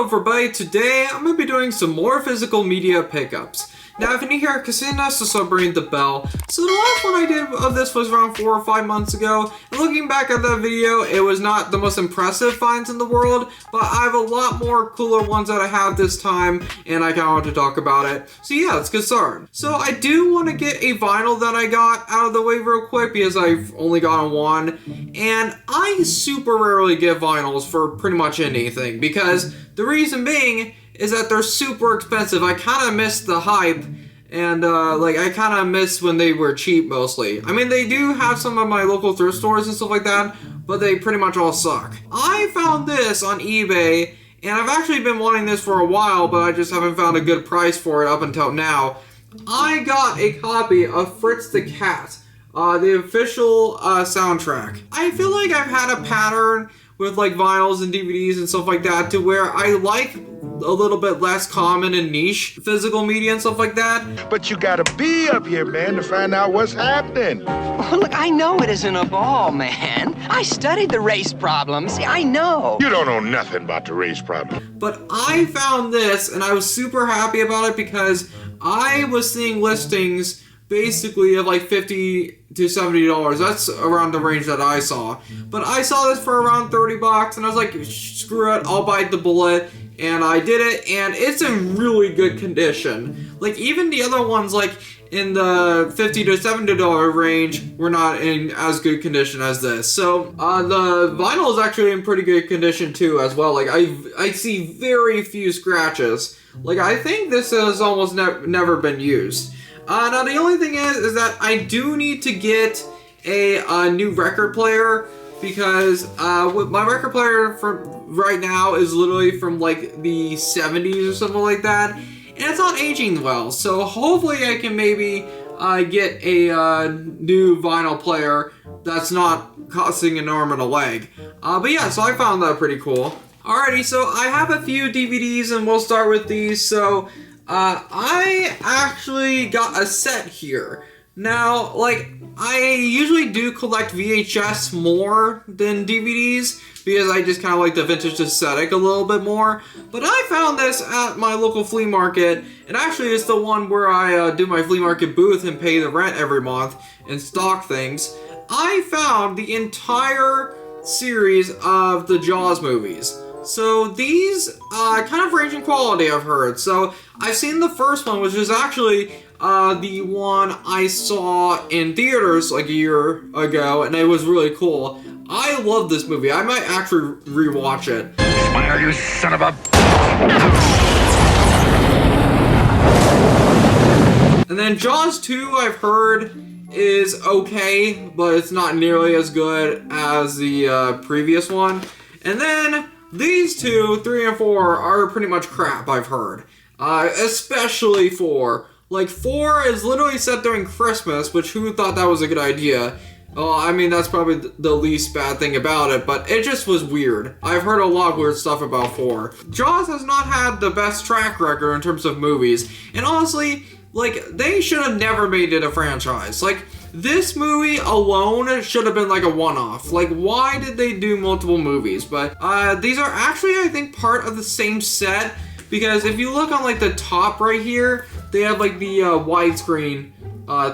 everybody, today I'm going to be doing some more physical media pickups. Now if you're new here, consider to ring the bell. So the last one I did of this was around 4 or 5 months ago, and looking back at that video, it was not the most impressive finds in the world, but I have a lot more cooler ones that I have this time, and I kind of want to talk about it. So yeah, let's get started. So I do want to get a vinyl that I got out of the way real quick, because I've only gotten one, and I super rarely get vinyls for pretty much anything, because the reason being is that they're super expensive. I kind of miss the hype, and I kind of miss when they were cheap mostly. I mean, they do have some of my local thrift stores and stuff like that, but they pretty much all suck. I found this on eBay, and I've actually been wanting this for a while, but I just haven't found a good price for it up until now. I got a copy of Fritz the Cat, the official soundtrack. I feel like I've had a pattern with like vinyls and DVDs and stuff like that to where I like a little bit less common and niche physical media and stuff like that. But you gotta be up here, man, to find out what's happening. Oh, look, I know it isn't a ball, man. I studied the race problems. I know. You don't know nothing about the race problem. But I found this and I was super happy about it because I was seeing listings basically of like $50 to $70. That's around the range that I saw. But I saw this for around $30 and I was like, screw it, I'll bite the bullet. And I did it, and it's in really good condition. Like, even the other ones, like, in the $50 to $70 range, were not in as good condition as this. So, the vinyl is actually in pretty good condition, too, as well. Like, I see very few scratches. Like, I think this has almost never been used. Now, the only thing is that I do need to get a new record player, because my record player for right now is literally from like the 70s or something like that, and it's not aging well. So hopefully I can maybe get a new vinyl player that's not costing an arm and a leg. But yeah, so I found that pretty cool. Alrighty, so I have a few DVDs and we'll start with these. So I actually got a set here. Now, like, I usually do collect VHS more than DVDs because I just kind of like the vintage aesthetic a little bit more. But I found this at my local flea market, and actually it's the one where I do my flea market booth and pay the rent every month and stock things. I found the entire series of the Jaws movies. So these kind of range in quality, I've heard. So I've seen the first one, which is actually the one I saw in theaters like a year ago, and it was really cool. I love this movie. I might actually rewatch it. Smile, you son of a... And then Jaws 2, I've heard, is okay, but it's not nearly as good as the previous one. And then these two, 3 and 4, are pretty much crap, I've heard. Especially 4. Like, 4 is literally set during Christmas, which who thought that was a good idea? Well, I mean, that's probably the least bad thing about it, but it just was weird. I've heard a lot of weird stuff about 4. Jaws has not had the best track record in terms of movies, and honestly, like, they should have never made it a franchise. Like, this movie alone should have been like a one-off. Like, why did they do multiple movies? But these are actually, I think, part of the same set, because if you look on like the top right here, they have like the widescreen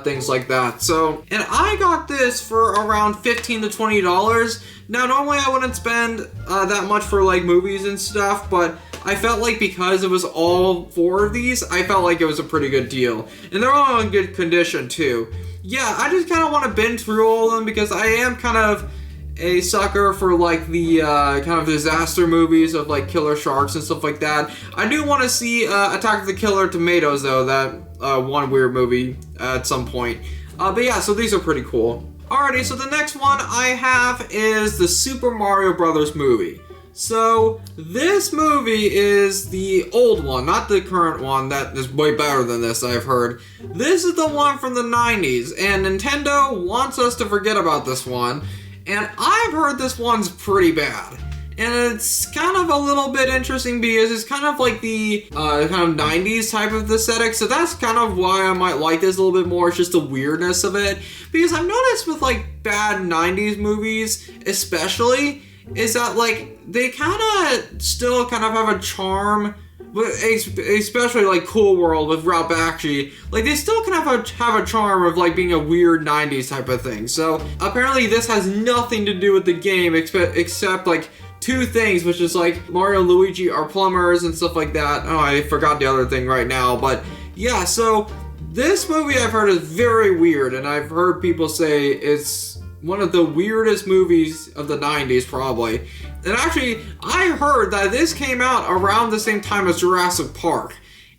things like that. So, and I got this for around $15 to $20. Now, normally I wouldn't spend that much for like movies and stuff, but I felt like because it was all 4 of these, I felt like it was a pretty good deal. And they're all in good condition too. Yeah, I just kind of want to binge through all of them because I am kind of a sucker for like the kind of disaster movies of like killer sharks and stuff like that. I do want to see Attack of the Killer Tomatoes though, that one weird movie at some point. But yeah, so these are pretty cool. Alrighty, so the next one I have is the Super Mario Brothers movie. So this movie is the old one, not the current one that is way better than this, I've heard. This is the one from the 90s, and Nintendo wants us to forget about this one. And I've heard this one's pretty bad. And it's kind of a little bit interesting because it's kind of like the kind of 90s type of aesthetic. So that's kind of why I might like this a little bit more. It's just the weirdness of it. Because I've noticed with like bad 90s movies, especially, is that, like, they kind of still kind of have a charm, especially, like, Cool World with Ralph Bakshi. Like, they still kind of have a charm of, like, being a weird 90s type of thing. So, apparently this has nothing to do with the game except like, two things, which is, like, Mario and Luigi are plumbers and stuff like that. Oh, I forgot the other thing right now, but yeah, so this movie I've heard is very weird, and I've heard people say it's one of the weirdest movies of the 90s, probably. And actually, I heard that this came out around the same time as Jurassic Park,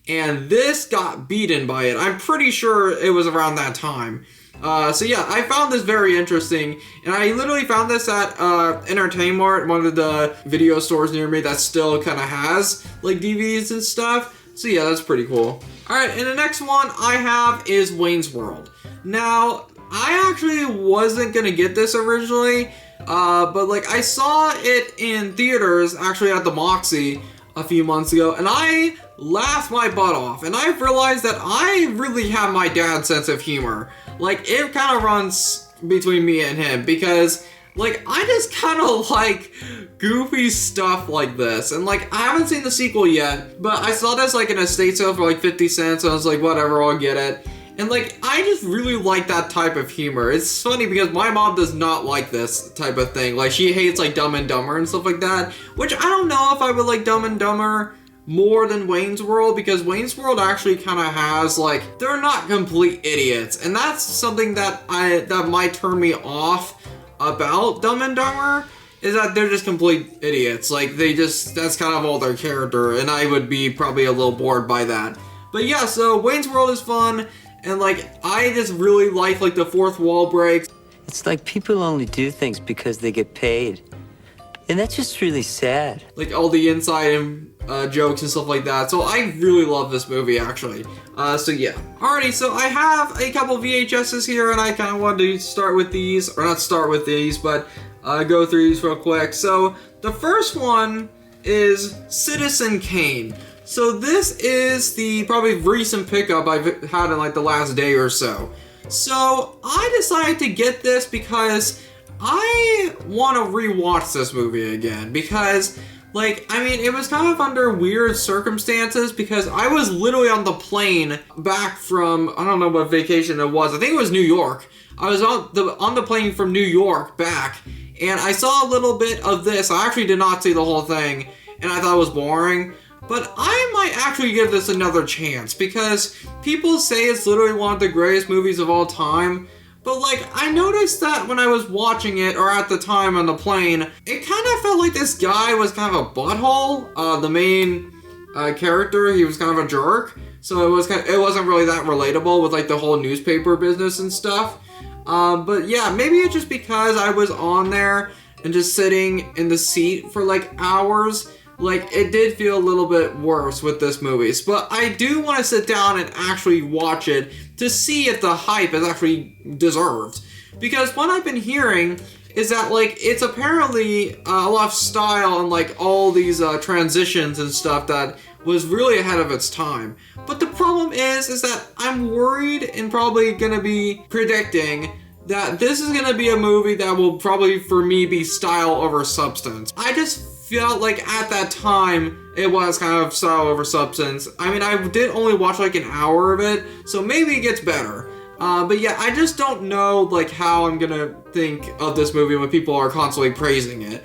and this got beaten by it. I'm pretty sure it was around that time. So yeah, I found this very interesting, and I literally found this at Entertainment Mart, one of the video stores near me that still kind of has, like, DVDs and stuff. So yeah, that's pretty cool. Alright, and the next one I have is Wayne's World. Now, I actually wasn't gonna get this originally, but, like, I saw it in theaters, actually at the Moxie a few months ago, and I laughed my butt off, and I realized that I really have my dad's sense of humor. Like, it kind of runs between me and him, because, like, I just kind of like goofy stuff like this. And, like, I haven't seen the sequel yet, but I saw this, like, in a estate sale for, like, 50 cents, and I was like, whatever, I'll get it. And, like, I just really like that type of humor. It's funny because my mom does not like this type of thing. Like, she hates, like, Dumb and Dumber and stuff like that, which I don't know if I would like Dumb and Dumber more than Wayne's World, because Wayne's World actually kind of has, like, they're not complete idiots, and that's something that might turn me off about Dumb and Dumber, is that they're just complete idiots. Like, that's kind of all their character, and I would be probably a little bored by that. But yeah, so Wayne's World is fun, and, like, I just really like the fourth wall breaks. It's like people only do things because they get paid. And that's just really sad. Like, all the inside jokes and stuff like that. So I really love this movie, actually. So yeah. Alrighty, so I have a couple VHSs here, and I kind of wanted to start with these. Or not start with these, but go through these real quick. So the first one is Citizen Kane. So this is the probably recent pickup I've had in, like, the last day or so. So I decided to get this because I want to rewatch this movie again, because, like, I mean, it was kind of under weird circumstances, because I was literally on the plane back from, I don't know what vacation it was, I think it was New York. I was on the plane from New York back, and I saw a little bit of this. I actually did not see the whole thing, and I thought it was boring. But I might actually give this another chance, because people say it's literally one of the greatest movies of all time. But, like, I noticed that when I was watching it, or at the time on the plane, it kind of felt like this guy was kind of a butthole. The main character, he was kind of a jerk. So it wasn't really that relatable with, like, the whole newspaper business and stuff. But yeah, maybe it's just because I was on there and just sitting in the seat for, like, hours. Like, it did feel a little bit worse with this movie. But I do want to sit down and actually watch it to see if the hype is actually deserved. Because what I've been hearing is that, like, it's apparently a lot of style and, like, all these transitions and stuff that was really ahead of its time. But the problem is that I'm worried and probably gonna be predicting that this is gonna be a movie that will probably, for me, be style over substance. I just felt like at that time it was kind of style over substance. I mean, I did only watch like an hour of it, so maybe it gets better. But yeah, I just don't know, like, how I'm gonna think of this movie when people are constantly praising it.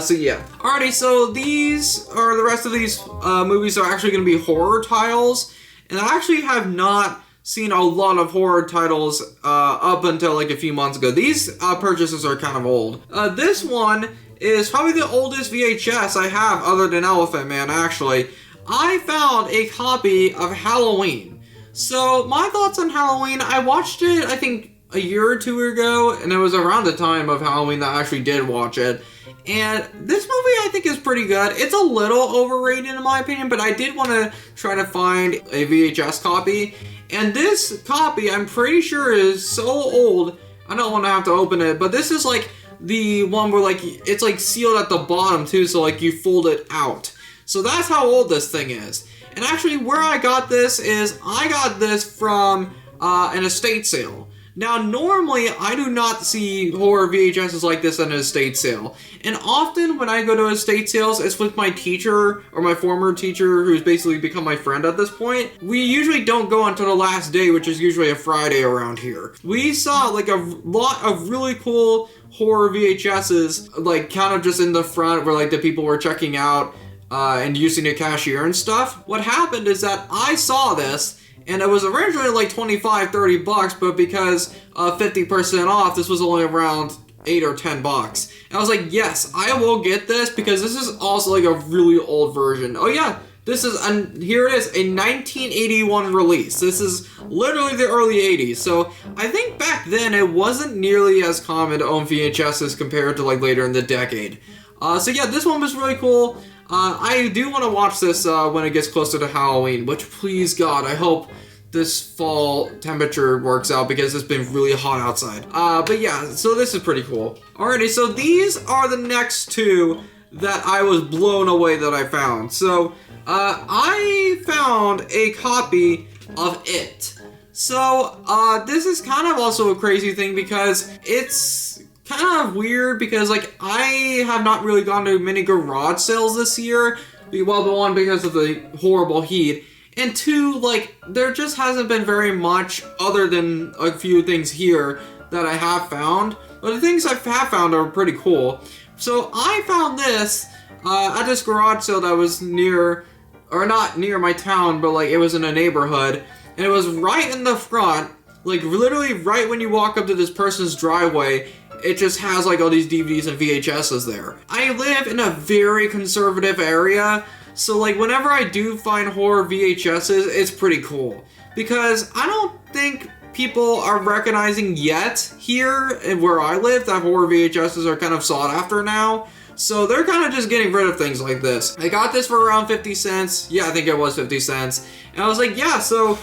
So yeah. Alrighty, so the rest of these movies are actually gonna be horror titles, and I actually have not seen a lot of horror titles up until like a few months ago. These purchases are kind of old. This one is probably the oldest VHS I have other than Elephant Man, actually. I found a copy of Halloween. So, my thoughts on Halloween, I watched it, I think, a year or two ago, and it was around the time of Halloween that I actually did watch it. And this movie, I think, is pretty good. It's a little overrated, in my opinion, but I did want to try to find a VHS copy. And this copy, I'm pretty sure, is so old, I don't want to have to open it, but this is, like, the one where, like, it's, like, sealed at the bottom, too, so, like, you fold it out. So that's how old this thing is. And actually, where I got this is, I got this from an estate sale. Now, normally, I do not see horror VHSs like this at an estate sale. And often, when I go to estate sales, it's with my teacher, or my former teacher, who's basically become my friend at this point. We usually don't go until the last day, which is usually a Friday around here. We saw, like, a lot of really cool horror VHSs, like, kind of just in the front, where, like, the people were checking out, and using the cashier and stuff. What happened is that I saw this, and it was originally like 25, 30 bucks, but because of 50% off, this was only around 8 or 10 bucks. And I was like, yes, I will get this, because this is also like a really old version. Oh yeah, this is, and here it is, a 1981 release. This is literally the early 80s. So I think back then it wasn't nearly as common to own VHSs compared to like later in the decade. So yeah, this one was really cool. I do want to watch this when it gets closer to Halloween, which, please God, I hope this fall temperature works out, because it's been really hot outside. But yeah, so this is pretty cool. Alrighty, so these are the next two that I was blown away that I found. So, I found a copy of It. So, this is kind of also a crazy thing, because it's kind of weird, because like I have not really gone to many garage sales this year. Well, one, because of the horrible heat, and two, like there just hasn't been very much other than a few things here that I have found. But the things I have found are pretty cool. So I found this at this garage sale that was near, or not near my town, but like it was in a neighborhood, and it was right in the front, like literally right when you walk up to this person's driveway. It just has like all these DVDs and VHSs there. I live in a very conservative area, so like whenever I do find horror VHSs, it's pretty cool. Because I don't think people are recognizing yet here where I live that horror VHSs are kind of sought after now. So they're kind of just getting rid of things like this. I got this for around 50 cents. Yeah, I think it was 50 cents. And I was like, yeah, so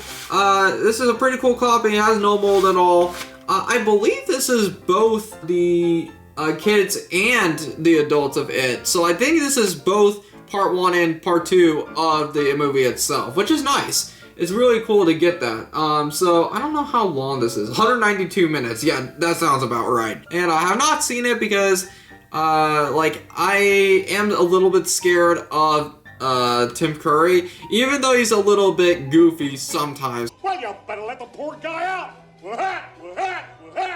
this is a pretty cool copy. It has no mold at all. I believe this is both the kids and the adults of It. So I think this is both part 1 and part 2 of the movie itself, which is nice. It's really cool to get that. So I don't know how long this is. 192 minutes. Yeah, that sounds about right. And I have not seen it because, like, I am a little bit scared of Tim Curry, even though he's a little bit goofy sometimes. Well, you better let the poor guy out.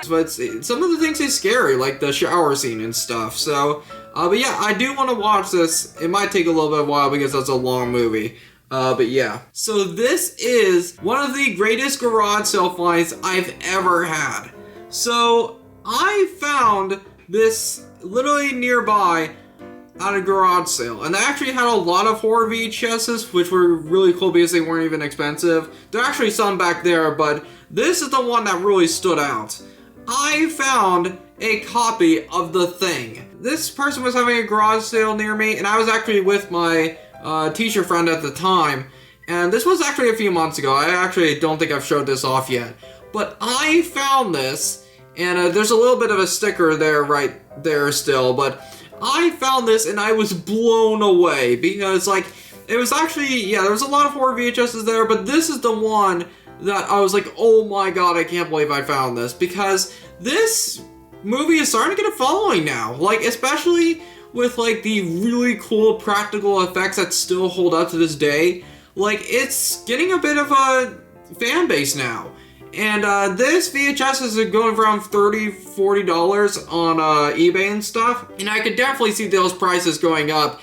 But some of the things is scary, like the shower scene and stuff. So, but yeah, I do want to watch this. It might take a little bit of a while because that's a long movie. But yeah. So this is one of the greatest garage sale finds I've ever had. So I found this literally nearby at a garage sale, and they actually had a lot of horror VHSs, which were really cool because they weren't even expensive. There are actually some back there, but this is the one that really stood out. I found a copy of The Thing. This person was having a garage sale near me, and I was actually with my teacher friend at the time, and this was actually a few months ago. I actually don't think I've showed this off yet, but I found this, and there's a little bit of a sticker there right there still, but I found this and I was blown away because, like, it was actually, yeah, there was a lot of horror VHSs there, but this is the one that I was like, oh my god, I can't believe I found this, because this movie is starting to get a following now, like, especially with, like, the really cool practical effects that still hold up to this day. Like, it's getting a bit of a fan base now. And this VHS is going for around $30, $40 on eBay and stuff. And I could definitely see those prices going up.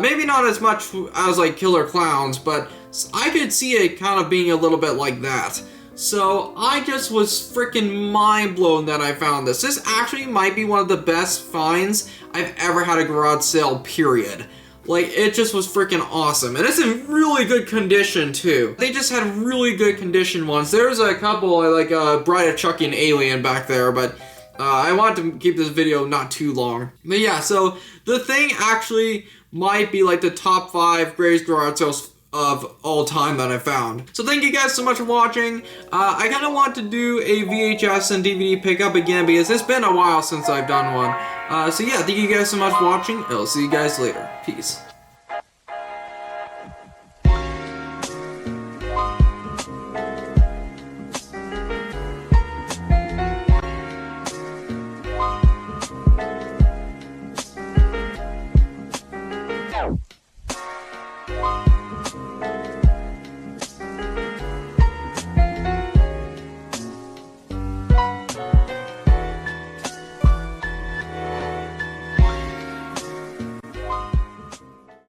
Maybe not as much as like Killer Clowns, but I could see it kind of being a little bit like that. So I just was freaking mind blown that I found this. This actually might be one of the best finds I've ever had at a garage sale, period. Like, it just was freaking awesome. And it's in really good condition, too. They just had really good condition ones. There's a couple, like, Bride of Chucky and Alien back there, but I wanted to keep this video not too long. But yeah, so The Thing actually might be, like, the top 5 greatest garage sales of all time that I found. So thank you guys so much for watching. I kind of want to do a VHS and DVD pickup again because it's been a while since I've done one. So yeah, thank you guys so much for watching. I'll see you guys later. Peace.